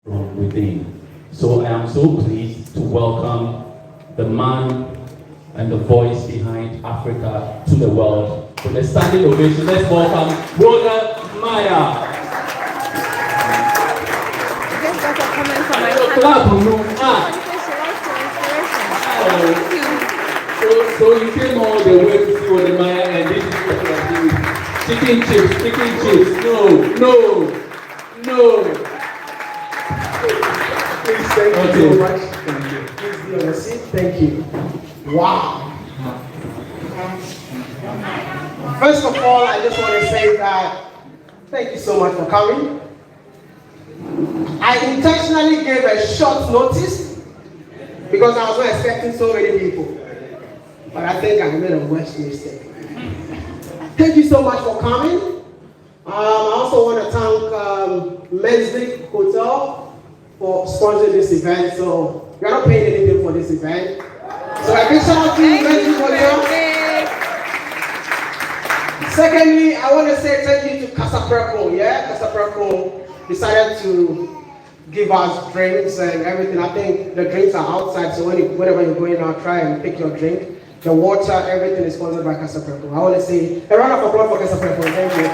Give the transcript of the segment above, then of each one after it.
from within. So I am so pleased to welcome the man and the voice behind Africa to the world. With a standing ovation, let's welcome Wode Maya. So you came all the way to see Wode Maya, and this is what you are doing. Chicken chips. No. Please, thank you so much. Thank you. Please be on the seat. Thank you. Wow. First of all, I just want to say that thank you so much for coming. I intentionally gave a short notice because I was not expecting so many people. But I think I made a worse mistake. Thank you so much for coming. I also want to thank Menzies Hotel for sponsoring this event. So we are not paying anything for this event. So a big shout out to Menzies Hotel. Secondly, I want to say thank you to Accra. Accra decided to give us drinks and everything. I think the drinks are outside, so whenever you're going out, try and pick your drink. The water, everything is sponsored by Accra. I want to say a round of applause for Accra. Thank you.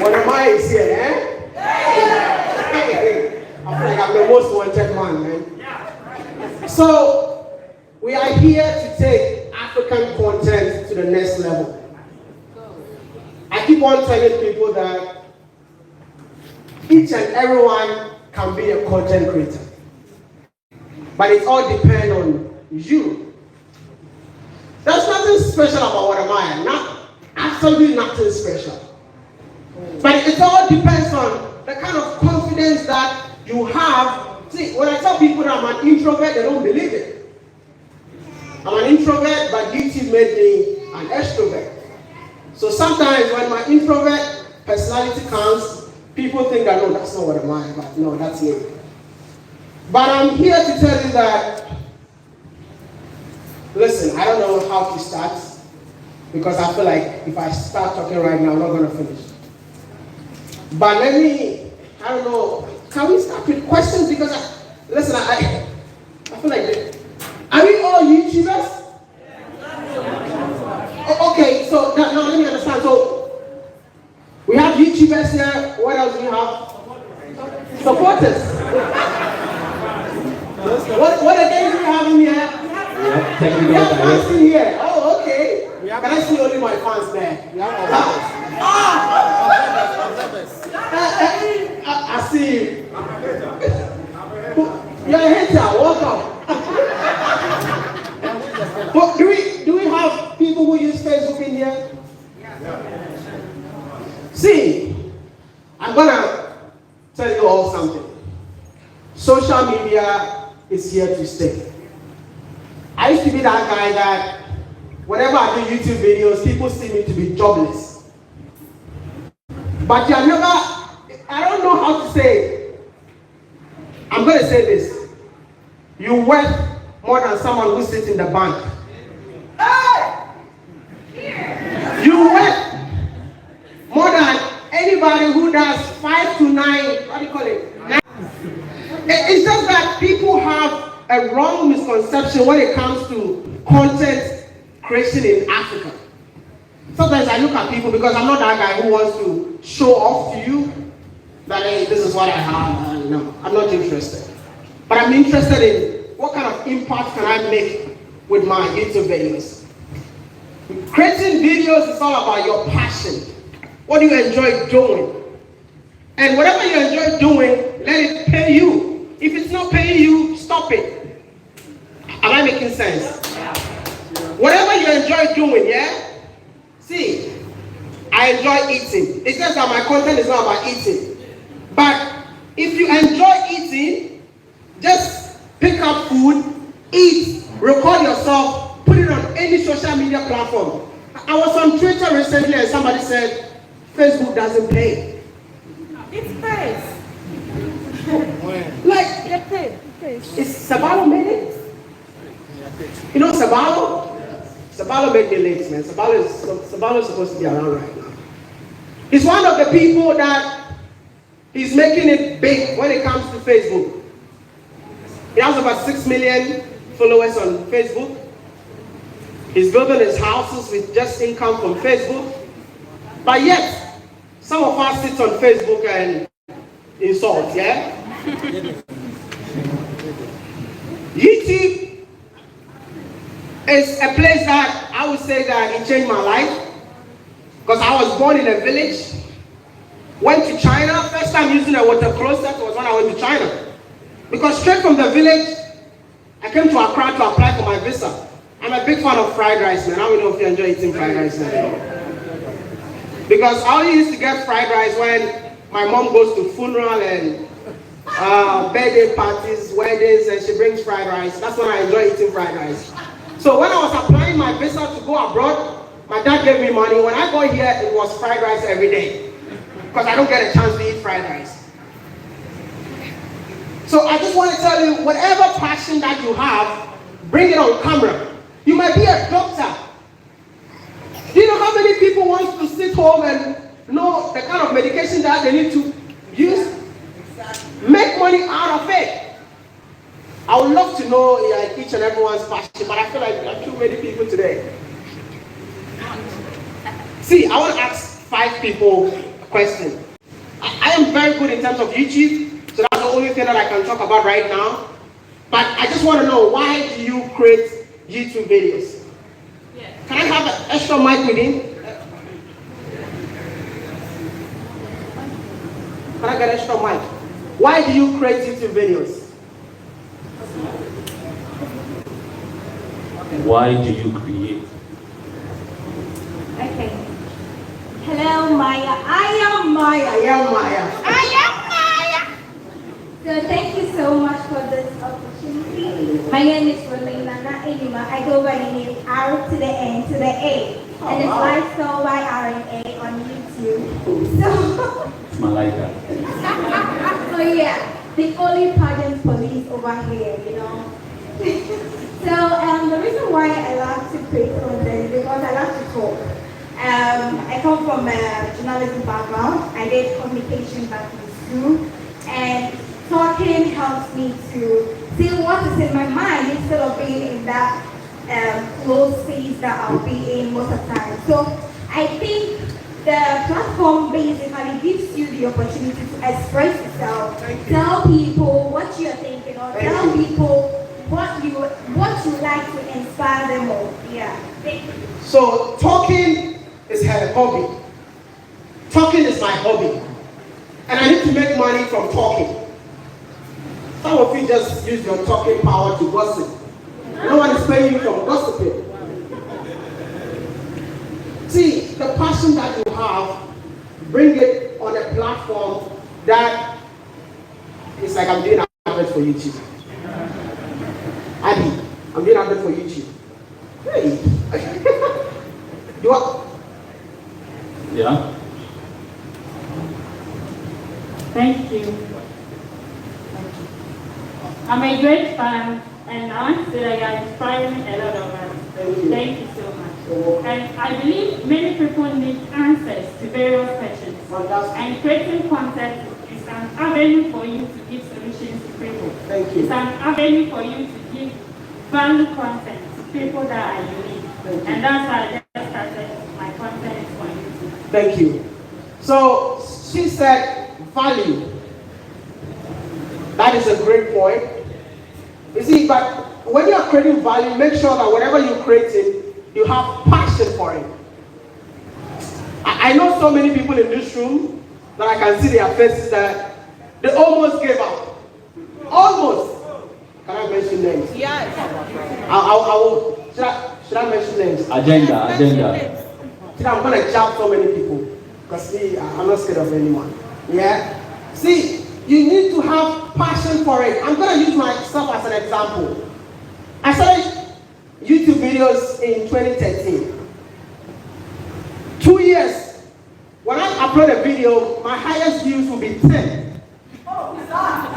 Wode Maya is here, eh? I feel like I'm the most wanted man, man. So we are here to take African content to the next level. I keep on telling people that each and everyone can be a content creator. But it all depends on you. There's nothing special about Wode Maya. Absolutely nothing special. But it all depends on the kind of confidence that you have. See, when I tell people that I'm an introvert, they don't believe it. I'm an introvert, but YouTube made me an extrovert. So sometimes when my introvert personality comes, people think that, no, that's not Wode Maya, but no, that's me. But I'm here to tell you that, listen, I don't know how to start, because I feel like if I start talking right now, I'm not going to finish. But let me, I don't know, can we start with questions? Because, I feel like, are we all YouTubers? Okay, so now let me understand. So, we have YouTubers here. What else do we have? Supporters. What again do we have in here? We have fans in here. Oh, okay. Can I see only my fans there? I see you. You're a hater. Welcome. But do we have people who use Facebook in here? See, I'm gonna tell you all something. Social media is here to stay. I used to be that guy that whenever I do YouTube videos, people see me to be jobless. But I don't know how to say it. I'm going to say this. You worth more than someone who sits in the bank. You worth more than anybody who does 5 to 9, what do you call it? It's just that people have a wrong misconception when it comes to content creation in Africa. Sometimes I look at people, because I'm not that guy who wants to show off to you that, hey, this is what I have. No, I'm not interested. But I'm interested in what kind of impact can I make with my YouTube videos. Creating videos is all about your passion. What do you enjoy doing? And whatever you enjoy doing, let it pay you. If it's not paying you, stop it. Am I making sense? Whatever you enjoy doing, yeah? See, I enjoy eating. It's just that my content is not about eating. But if you enjoy eating, just pick up food, eat, record yourself, put it on any social media platform. I was on Twitter recently and somebody said, Facebook doesn't pay. It pays. Like, It pays. is Sabalo made it? You know Sabalo? Sabalo made me late, man. Sabalo is supposed to be around right now. He's one of the people that He's making it big when it comes to Facebook. He has about 6 million followers on Facebook. He's building his houses with just income from Facebook. But yet, some of us sit on Facebook and insult, yeah? YouTube is a place that I would say that it changed my life. Because I was born in a village, went to China. First time using a water closet was when I went to China. Because straight from the village, I came to Accra to apply for my visa. I'm a big fan of fried rice, man. I don't know if you enjoy eating fried rice, man. Because I only used to get fried rice when my mom goes to funeral and birthday parties, weddings, and she brings fried rice. That's when I enjoy eating fried rice. So when I was applying my visa to go abroad, my dad gave me money. When I got here, it was fried rice every day. Because I don't get a chance to eat fried rice. So I just want to tell you, whatever passion that you have, bring it on camera. You might be a doctor. Do you know how many people want to sit home and know the kind of medication that they need to use? Make money out of it. I would love to know each and everyone's passion, but I feel like there are too many people today. See, I want to ask 5 people a question. I am very good in terms of YouTube. So that's the only thing that I can talk about right now. But I just want to know, why do you create YouTube videos? Yeah. Can I have an extra mic with him? Can I get an extra mic? Why do you create YouTube videos? Why do you create? Okay. Hello, Maya. I am Maya. I am Maya. I am Maya. So thank you so much for this opportunity. My name is Rolina Elima. I go by the name R to the N to the A. And it's Lifestyle by R&A on YouTube. So It's Malaika. oh yeah, the only pageant police over here, you know. So the reason why I love to create content is because I love to talk. I come from a journalism background. I did communication back in school, and talking helps me to see what is in my mind instead of being in that closed space that I'll be in most of the time. So I think the platform basically gives you the opportunity to express yourself, tell people what you're thinking, or tell people what you like to inspire them all. Yeah. So talking is her hobby. Talking is my hobby. And I need to make money from talking. Some of you just use your talking power to gossip. No one is paying you from gossiping. See, the passion that you have, bring it on a platform that is like I'm doing an advert for YouTube. Abby, I'm doing an advert for YouTube. Hey. You are? Yeah? Thank you. I'm a great fan, and I want to say that you are inspiring a lot of us. Thank you so much. And I believe many people need answers to various questions. And creating content is an avenue for you to give solutions to people. Thank you. It's an avenue for you to give value content to people that are unique. And that's why I just started my content for YouTube. Thank you. So she said value. That is a great point. You see, but when you are creating value, make sure that whatever you're creating, you have passion for it. I know so many people in this room that I can see their faces that they almost gave up. Almost. Can I mention names? Yes. I will. Should I mention names? Agenda. See, I'm going to jab so many people. Because see, I'm not scared of anyone. Yeah? See, you need to have passion for it. I'm going to use myself as an example. I started YouTube videos in 2013. 2 years. When I upload a video, my highest views will be 10.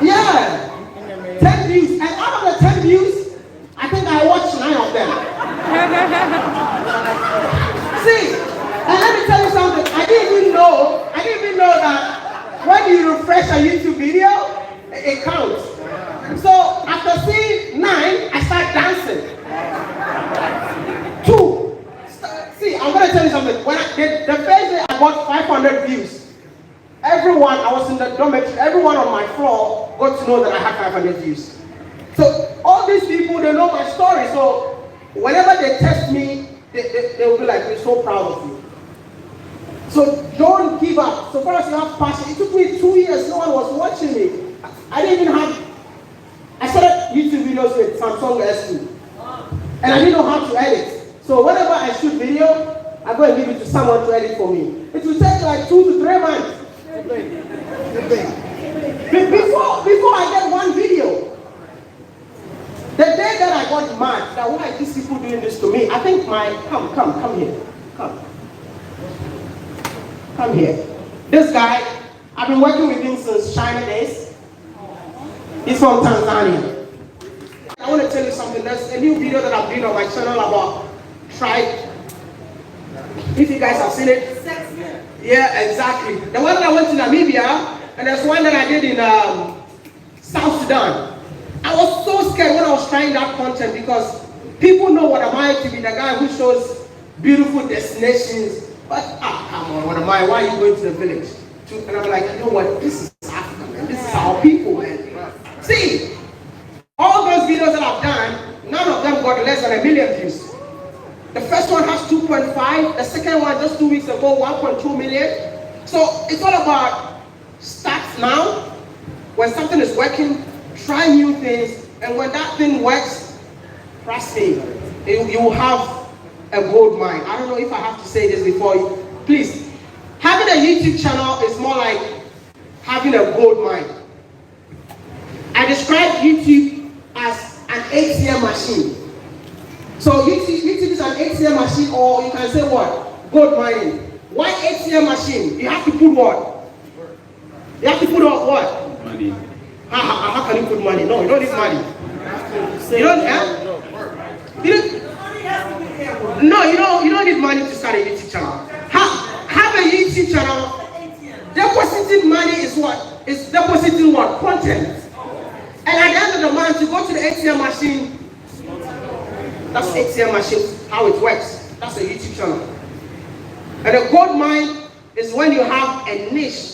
Yeah. 10 views. And out of the 10 views, I think I watched 9 of them. See, and let me tell you something. I didn't even know that when you refresh a YouTube video, it counts. So after seeing 9, I start dancing. 2. See, I'm gonna tell you something. When the first day I got 500 views. Everyone, I was in the dormitory, everyone on my floor got to know that I had 500 views. So all these people, they know my story. So whenever they test me, they will be like, we're so proud of you. So don't give up. So far as you have passion, it took me 2 years, no one was watching me. I started YouTube videos with Samsung S2. And I didn't know how to edit. So whenever I shoot video, I go and give it to someone to edit for me. It will take like 2 to 3 months. Before I get one video. The day that I got mad, that why are these people doing this to me? I think come here. Come here. This guy, I've been working with him since China days. He's from Tanzania. I want to tell you something. There's a new video that I'm doing on my channel about tribe. If you guys have seen it. Yeah, exactly. The one that I went to Namibia, and there's one that I did in South Sudan. I was so scared when I was trying that content because people know what am I to be, the guy who shows beautiful destinations. But come on, what am I? Why are you going to the village? And I'm like, you know what? This is Africa, man. This is our people, man. See, all those videos that I've done, none of them got less than 1 million views. The first one has 2.5. The second one just 2 weeks ago, 1.2 million. So it's all about start now. When something is working, try new things, and when that thing works, trust me, you will have a gold mine. I don't know if I have to say this before you. Please, having a YouTube channel is more like having a gold mine. I describe YouTube as an ATM machine. So YouTube is an ATM machine, or you can say what? Gold mining. Why ATM machine? You have to put what? You have to put what? Money. How can you put money? No, you don't need money. You don't have? No, you don't need money to start a YouTube channel. Have a YouTube channel. Depositing money is what? It's depositing what? Content. And at the end of the month, you go to the ATM machine. That's the ATM machine, how it works. That's a YouTube channel. And a gold mine is when you have a niche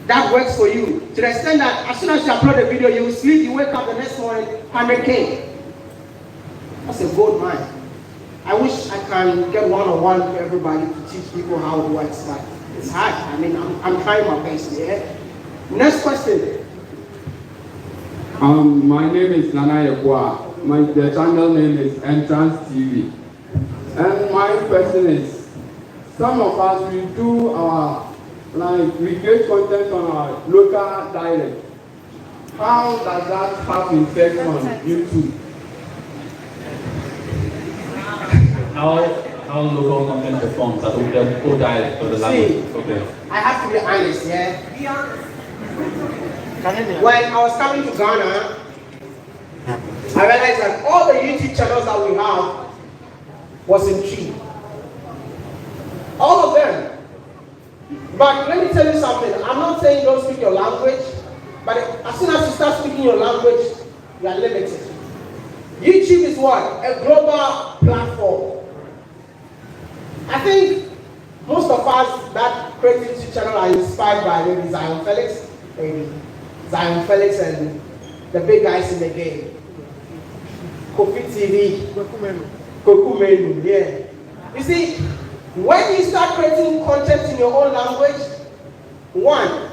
that works for you. To the extent that as soon as you upload a video, you will sleep, you wake up the next morning, 100K. That's a gold mine. I wish I can get one-on-one to everybody to teach people how it works, but it's hard. I mean, I'm trying my best, yeah? Next question. My name is GHANAIAN. The channel name is Entrance TV. And my question is, some of us, we do we create content on our local dialect. How does that have effect on YouTube? How local content performs at the dialect of the language? Okay. I have to be honest, yeah? Be honest. When I was coming to Ghana, I realized that all the YouTube channels that we have was in Twi. All of them. But let me tell you something. I'm not saying don't speak your language, but as soon as you start speaking your language, you are limited. YouTube is what? A global platform. I think most of us that create YouTube channel are inspired by maybe Zion Felix and the big guys in the game. Kofi TV, Koku Menu, yeah. You see, when you start creating content in your own language, one,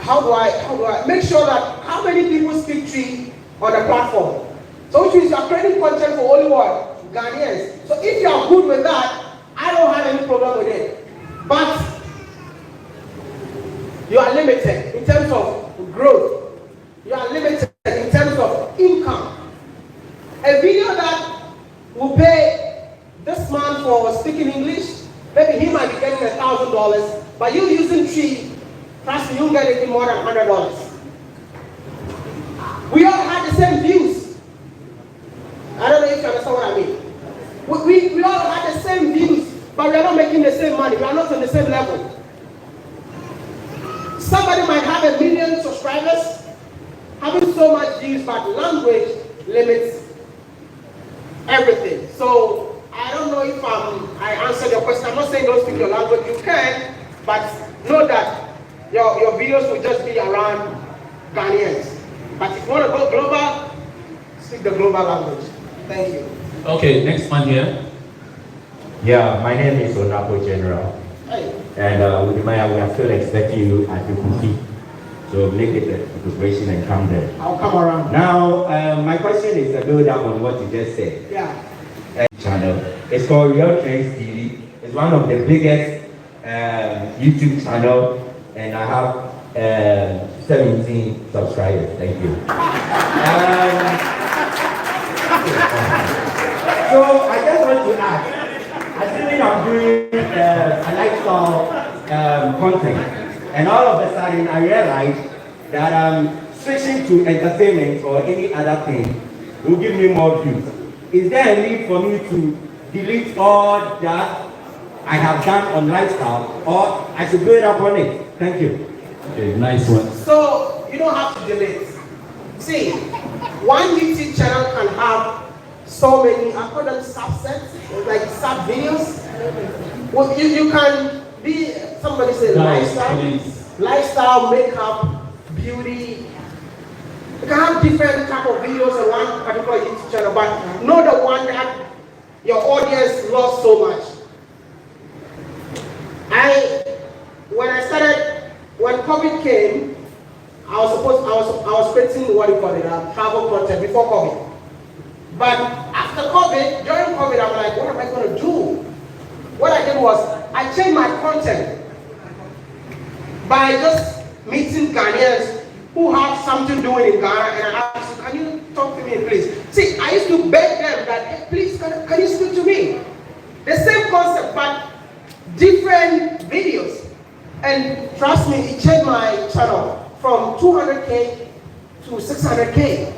how do I make sure that how many people speak Twi on the platform? So which means you are creating content for only what? Ghanaians. So if you are good with that, I don't have any problem with it. But you are limited in terms of growth. You are limited in terms of income. A video that will pay this man for speaking English, maybe he might be getting $1,000, but you using Twi, trust me, you'll get it more than $100. We all had the same views. I don't know if you understand what I mean. We all had the same views, but we are not making the same money. We are not on the same level. Somebody might have 1 million subscribers, having so much views, but language limits everything. So I don't know if I answered your question. I'm not saying don't speak your language. You can, but know that your videos will just be around Ghanaians. But if you want to go global, speak the global language. Thank you. Okay, next one here. Yeah, my name is Onapo General. Hey. And Udimaya, we are still expecting you at the Kuki. So make it a preparation and come there. I'll come around. Now, my question is a build up on what you just said. Yeah. Channel. It's called Real Trends TV. It's one of the biggest YouTube channel, and I have 17 subscribers. Thank you. So I just want to ask, assuming I'm doing a lifestyle content, and all of a sudden I realize that switching to entertainment or any other thing will give me more views. Is there a need for me to delete all that I have done on lifestyle, or I should build up on it? Thank you. Okay, nice one. So you don't have to delete. See, one YouTube channel can have so many, I call them subsets, like sub videos. Well, you can be, somebody said lifestyle, makeup, beauty. You can have different type of videos on one particular YouTube channel, but not the one that your audience loves so much. When COVID came, I was creating what you call it, travel content before COVID. But after COVID, during COVID, I'm like, what am I going to do? What I did was, I changed my content by just meeting Ghanaians who have something doing in Ghana, and I asked, can you talk to me, please? See, I used to beg them that, hey, please, can you speak to me? The same concept, but different videos. And trust me, it changed my channel from 200K to 600K.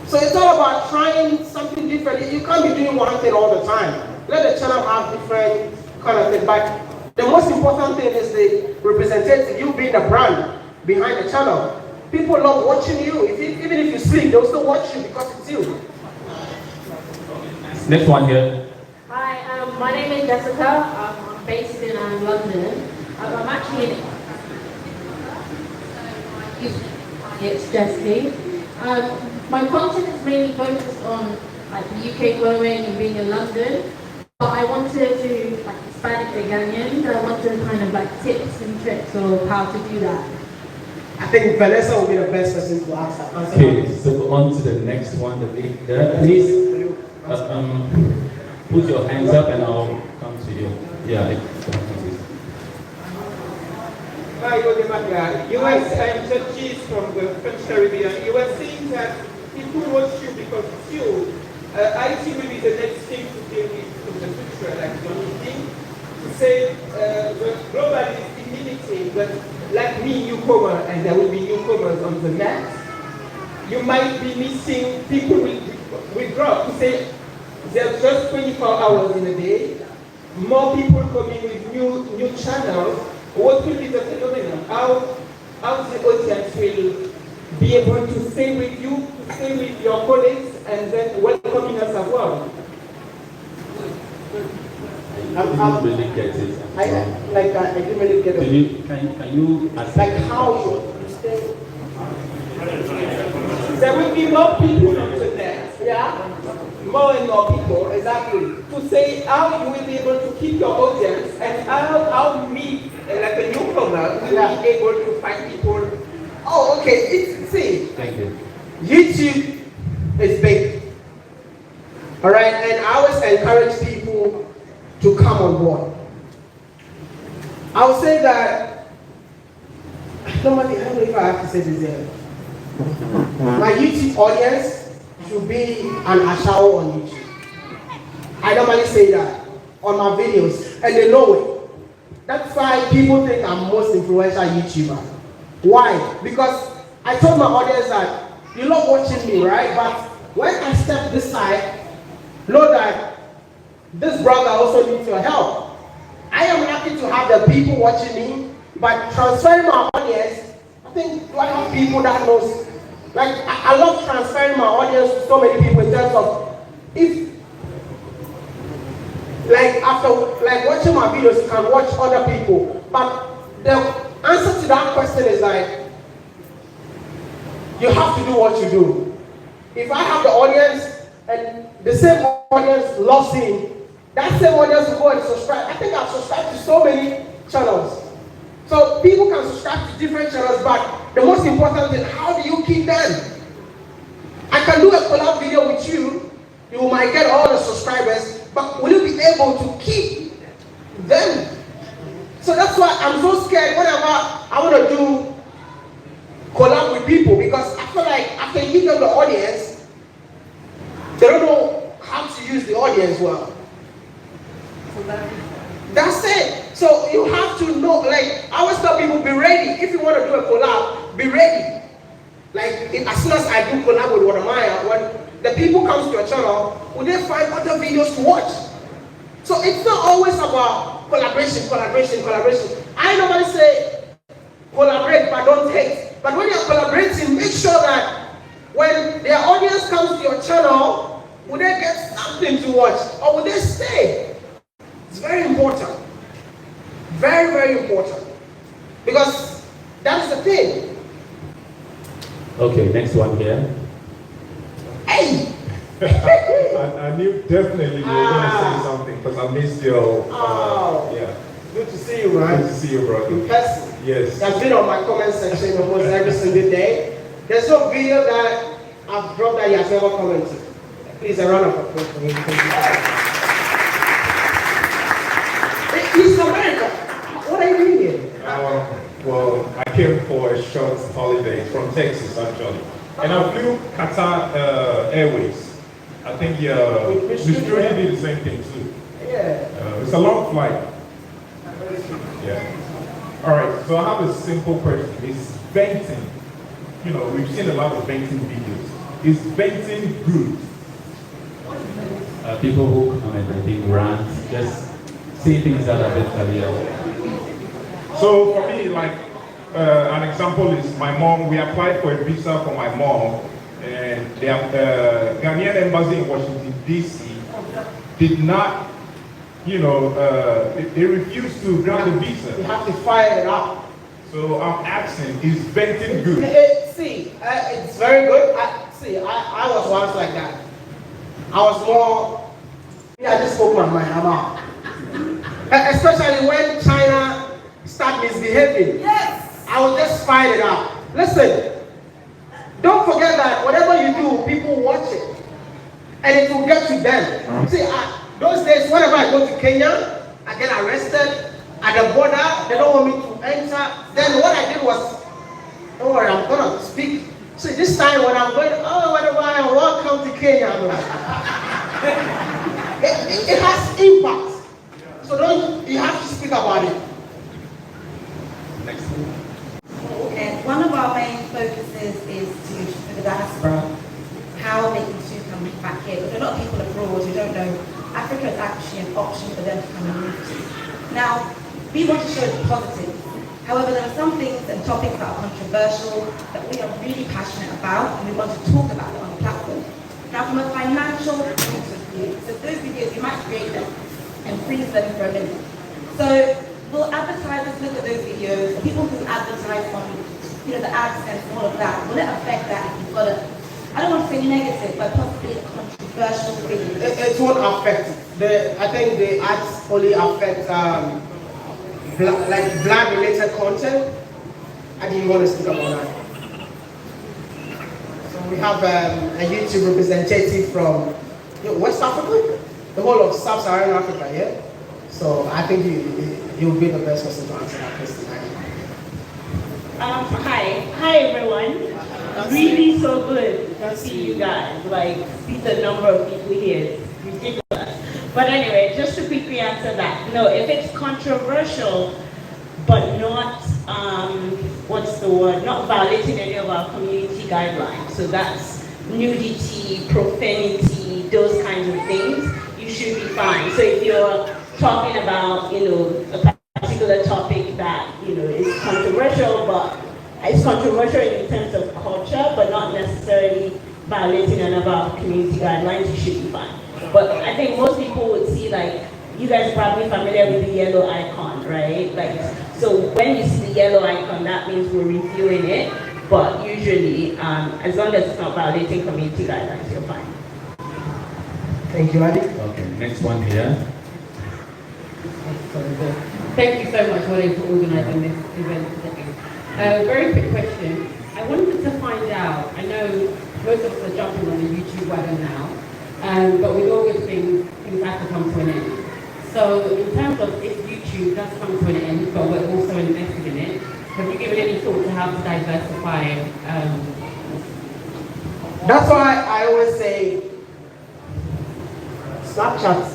So it's all about trying something different. You can't be doing one thing all the time. Let the channel have different kind of thing. But the most important thing is the representative, you being the brand behind the channel. People love watching you. Even if you sleep, they'll still watch you because it's you. Next one here. Hi, my name is Jessica. I'm based in London. I'm actually in. It's Jessie. My content is mainly focused on like the UK growing and being in London, but I wanted to like expand it to Ghanaians. I wanted kind of like tips and tricks of how to do that. I think Vanessa will be the best person to answer. Okay, so on to the next one. Please put your hands up and I'll come to you. Yeah. Hi, Wode. US and judges from the French Caribbean. You were saying that people watch you because it's you. IT will be the next thing to deal with in the future, like the only thing to say the global is limited, but like me, newcomer, and there will be newcomers on the net. You might be missing, people will drop to say there's just 24 hours in a day. More people coming with new channels. What will be the phenomenon? How the audience will be able to stay with you, to stay with your colleagues, and then welcoming us as well? I didn't really get it. I didn't really get it. Can you like how you stay? There will be more people on the net. Yeah. More and more people, exactly. To say how you will be able to keep your audience and how me, like a newcomer, will be able to find people. Oh, okay. See. Thank you. YouTube is big. All right, and I always encourage people to come on board. I would say that normally, I don't know if I have to say this here. My YouTube audience should be an Ashawo on YouTube. I normally say that on my videos, and they know it. That's why people think I'm most influential YouTuber. Why? Because I told my audience that you love watching me, right? But when I step this side, know that this brother also needs your help. I am happy to have the people watching me By transferring my audience, I think do I have people that knows? Like I love transferring my audience to so many people in terms of if like after like watching my videos, you can watch other people. But the answer to that question is like you have to do what you do. If I have the audience and the same audience loves him, that same audience will go and subscribe. I think I've subscribed to so many channels. So people can subscribe to different channels, but the most important thing, how do you keep them? I can do a collab video with you, you might get all the subscribers, but will you be able to keep them? So that's why I'm so scared whenever I want to do collab with people, because I feel like after you give them the audience, they don't know how to use the audience well. That's it. So you have to know, like I always tell people, be ready. If you want to do a collab, be ready. Like as soon as I do collab with GHANAIAN, when the people comes to your channel, will they find other videos to watch? So it's not always about collaboration. I normally say collaborate but don't hate. But when you're collaborating, make sure that when their audience comes to your channel, will they get something to watch or will they stay? It's very important. Very, very important. Because that's the thing. Okay, next one here. Hey! I knew definitely you were going to say something because I missed your. Yeah. Good to see you, man. Good to see you, brother. In person. Yes. That's been on my comment section almost every single day. There's no video that I've dropped that he has never commented. Please, a round of applause for him. He's America. What are you doing here? Well, I came for a short holiday from Texas, actually. And I flew Qatar Airways. I think Mr. Trudy did the same thing too. Yeah. It's a long flight. Yeah. All right, so I have a simple question. Is venting, you know, we've seen a lot of venting videos. Is venting good? People who come and I think rant, just say things that are a bit trivial. So for me, like an example is my mom. We applied for a visa for my mom, and the Ghanaian embassy in Washington D.C. did not, you know, they refused to grant the visa. You have to fire it up. So I'm asking, is venting good? It's very good. I was once like that. I was more. I just spoke my mind. I'm out. Especially when China start misbehaving. Yes. I will just fight it out. Listen, don't forget that whatever you do, people watch it. And it will get to them. See, those days, whenever I go to Kenya, I get arrested. At the border, they don't want me to enter. Then what I did was, don't worry, I'm going to speak. So this time when I'm going, whatever, welcome to Kenya. It has impact. So you have to speak about it. Next one. And one of our main focuses is to the diaspora, how they can come back here. Because a lot of people abroad who don't know Africa is actually an option for them to come and move to. Now, we want to show the positive. However, there are some things and topics that are controversial that we are really passionate about and we want to talk about it on the platform. Now, from a financial point of view, so those videos, you might create them and freeze them for a minute. So, will advertisers look at those videos, people who advertise on, the AdSense and all of that, will it affect that if you've got I don't want to say negative, but possibly a controversial video? It won't affect it. I think the ads only affect like black-related content. I didn't want to speak about that. So we have a YouTube representative from West Africa, the whole of Sub-Saharan Africa, yeah? So I think he will be the best person to answer that question. Hi everyone. Really so good to see you guys. Like, see the number of people here. It's ridiculous. But anyway, just to quickly answer that. No, if it's controversial, but not, what's the word? Not violating any of our community guidelines. So that's nudity, profanity, those kinds of things. You should be fine. So if you're talking about, a particular particular topic that, is controversial, but it's controversial in terms of culture, but not necessarily violating any of our community guidelines. You should be fine. But I think most people would see, like, you guys are probably familiar with the yellow icon, right? Like, so when you see the yellow icon, that means we're reviewing it. But usually, as long as it's not violating community guidelines, you're fine. Thank you, Adi. Okay, next one here. Thank you so much, Wode, for organising this event today. Very quick question. I wanted to find out, I know most of us are jumping on the YouTube wagon now, but with August things have to come to an end. So in terms of if YouTube does come to an end, but we're also investing in it, have you given any thought to how to diversify? That's why I always say, Snapchat.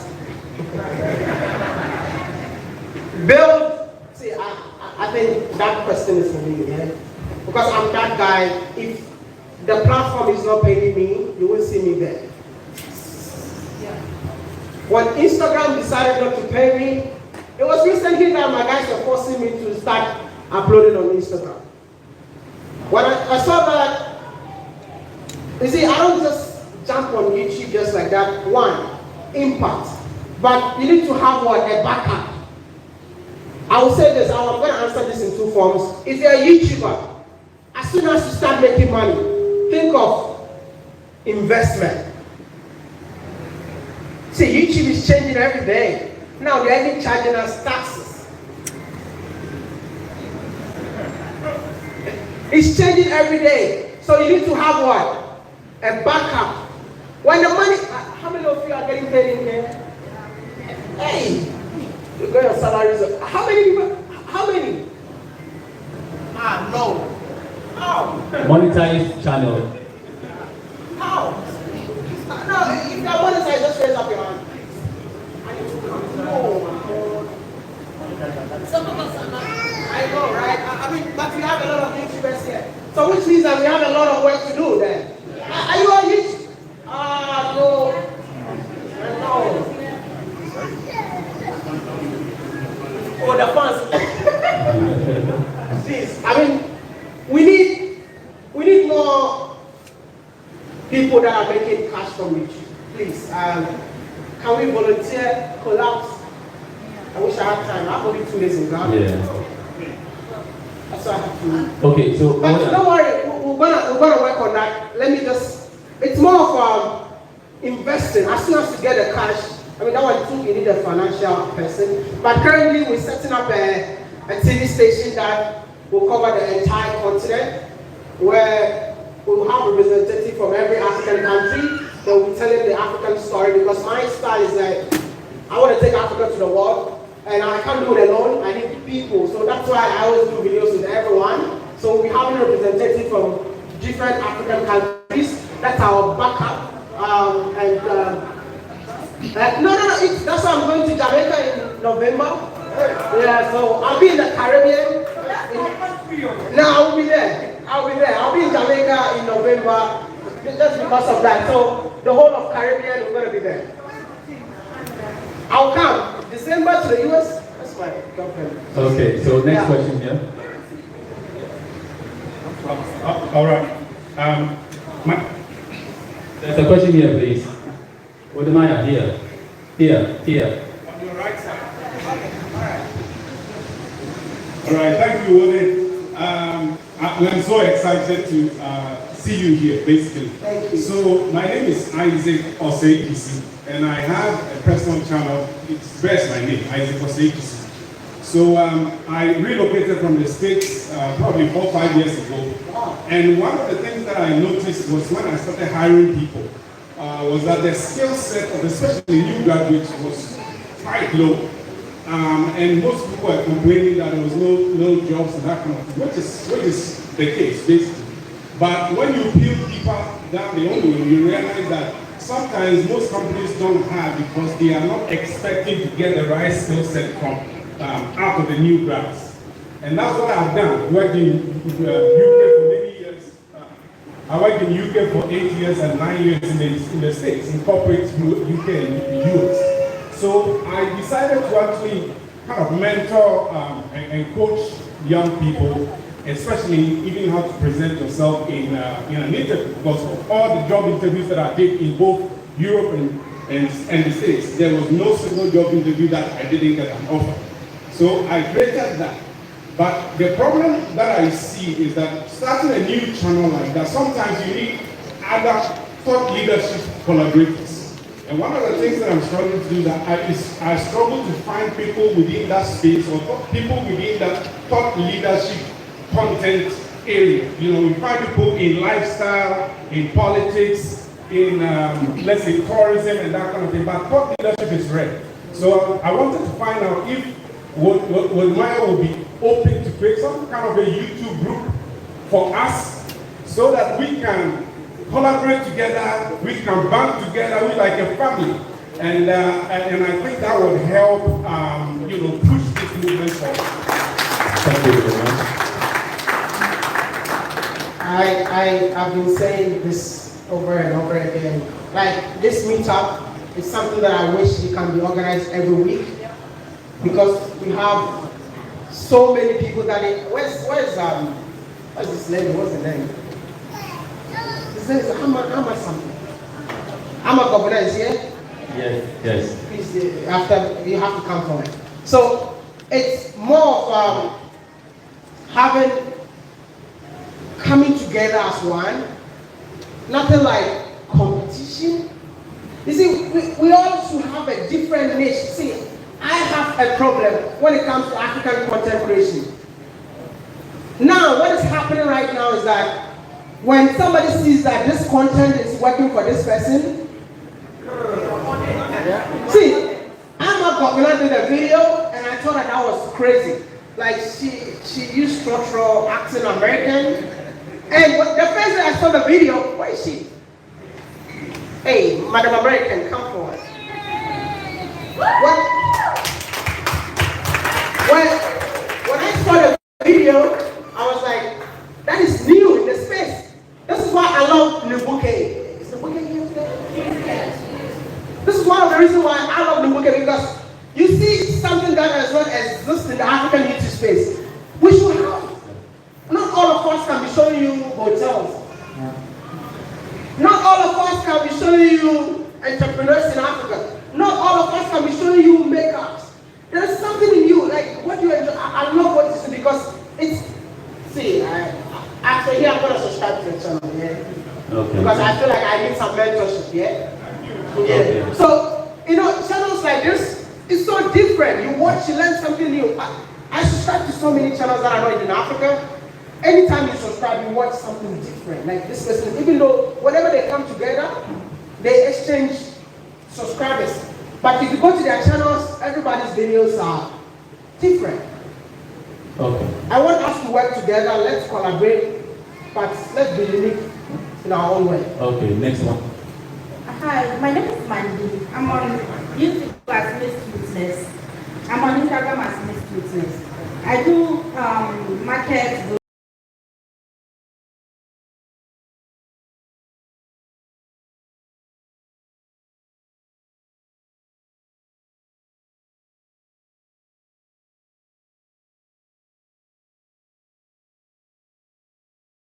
Build, see, I think that question is for me, yeah? Because I'm that guy. If the platform is not paying me, you won't see me there. When Instagram decided not to pay me, it was recently that my guys were forcing me to start uploading on Instagram. When I saw that, you see, I don't just jump on YouTube just like that. One, impact. But you need to have what? A backup. I will say this, I'm going to answer this in two forms. If you're a YouTuber, as soon as you start making money, think of investment. See, YouTube is changing every day. Now they're even charging us taxes. It's changing every day. So you need to have what? A backup. When the money, how many of you are getting paid in here? Hey, you got your salaries. How many people? How many? No. How? Monetize channel. How? No, if you are monetized, just raise up your hand. No. Some of us are not. I know, right? I mean, but we have a lot of YouTubers here. So which means that we have a lot of work to do then. Are you on YouTube? No. No. Oh, the fans. Please, I mean, we need more people that are making cash from YouTube. Please, can we volunteer, collapse? I wish I had time. I'm only 2 days in Ghana. Yeah. That's what I have to do. Okay, so but don't worry, we're gonna work on that. Let me just. It's more of investing. As soon as you get the cash, I mean that one too. You need a financial person. But currently we're setting up a TV station that will cover the entire continent, where we will have a representative from every African country that will be telling the African story. Because my style is that I want to take Africa to the world. And I can't do it alone, I need people. So that's why I always do videos with everyone. So we have a representative from different African countries. That's our backup. That's why I'm going to Jamaica in November. Yeah, so I'll be in the Caribbean. No, I'll be there. I'll be in Jamaica in November. Just because of that. So the whole of Caribbean, we're going to be there. I'll come. December to the US, that's my girlfriend. Okay, so next question here. All right. There's a question here, please. What am I here? Here. On your right side. All right, thank you, Wode. I'm so excited to see you here, basically. Thank you. So, my name is Isaac Osei, and I have a personal channel. It bears my name, Isaac Osei. So, I relocated from the States probably 4 or 5 years ago. And one of the things that I noticed was when I started hiring people, was that the skill set of especially new graduates was quite low. And most people were complaining that there was no jobs and that kind of thing, which is the case, basically. But when you peel deeper down the onion, you realize that sometimes most companies don't have because they are not expecting to get the right skill set from out of the new grads. And that's what I've done, worked in UK for many years. I worked in UK for 8 years and 9 years in the States, in corporate UK and US. So I decided to actually kind of mentor and coach young people, especially even how to present yourself in an interview. Because of all the job interviews that I did in both Europe and the States, there was no single job interview that I didn't get an offer. So I created that. But the problem that I see is that starting a new channel like that, sometimes you need other thought leadership collaborators. And one of the things that I'm struggling to do is I struggle to find people within that space or people within that thought leadership content area. You know, we find people in lifestyle, in politics, in let's say tourism and that kind of thing. But thought leadership is rare. So I wanted to find out if would Maya will be open to create some kind of a YouTube group for us so that we can collaborate together, we can band together, we like a family. And I think that would help, push this movement forward. Thank you very much. I've been saying this over and over again. Like, this meetup is something that I wish it can be organized every week, because we have so many people that where's this lady? What's the name? His name is Hamad something. Hamad Governor is here? Yes. Please, after you have to come from it. So it's more of coming together as one. Nothing like competition. You see, we all should have a different niche. See, I have a problem when it comes to African content creation. Now, what is happening right now is that when somebody sees that this content is working for this person, see, I'm a governor did a video and I thought that was crazy. Like she used structural accent American, and the first day I saw the video, where is she? Hey, Madam American, come forward. When I saw the video, I was like, that is new in the space. This is why I love Nubuke. Is Nubuke here today? This is one of the reasons why I love Nubuke, because you see something that does not exist in the African YouTube space. We should have. Not all of us can be showing you hotels. Not all of us can be showing you entrepreneurs in Africa. Not all of us can be showing you makeups. There is something in you, like what you enjoy. I love what you do because it's. See, after here I'm going to subscribe to the channel, yeah? Okay. Because I feel like I need some mentorship, yeah? Okay. So, channels like this, it's so different. You watch, you learn something new. I subscribe to so many channels that are not in Africa. Anytime you subscribe, you watch something different. Like this person, even though whenever they come together, they exchange subscribers. But if you go to their channels, everybody's videos are different. Okay. I want us to work together, let's collaborate, but let's be unique in our own way. Okay, next one. Hi, my name is Mandy. I'm on YouTube as Miss Cuteness. I'm on Instagram as Miss Cuteness. I do market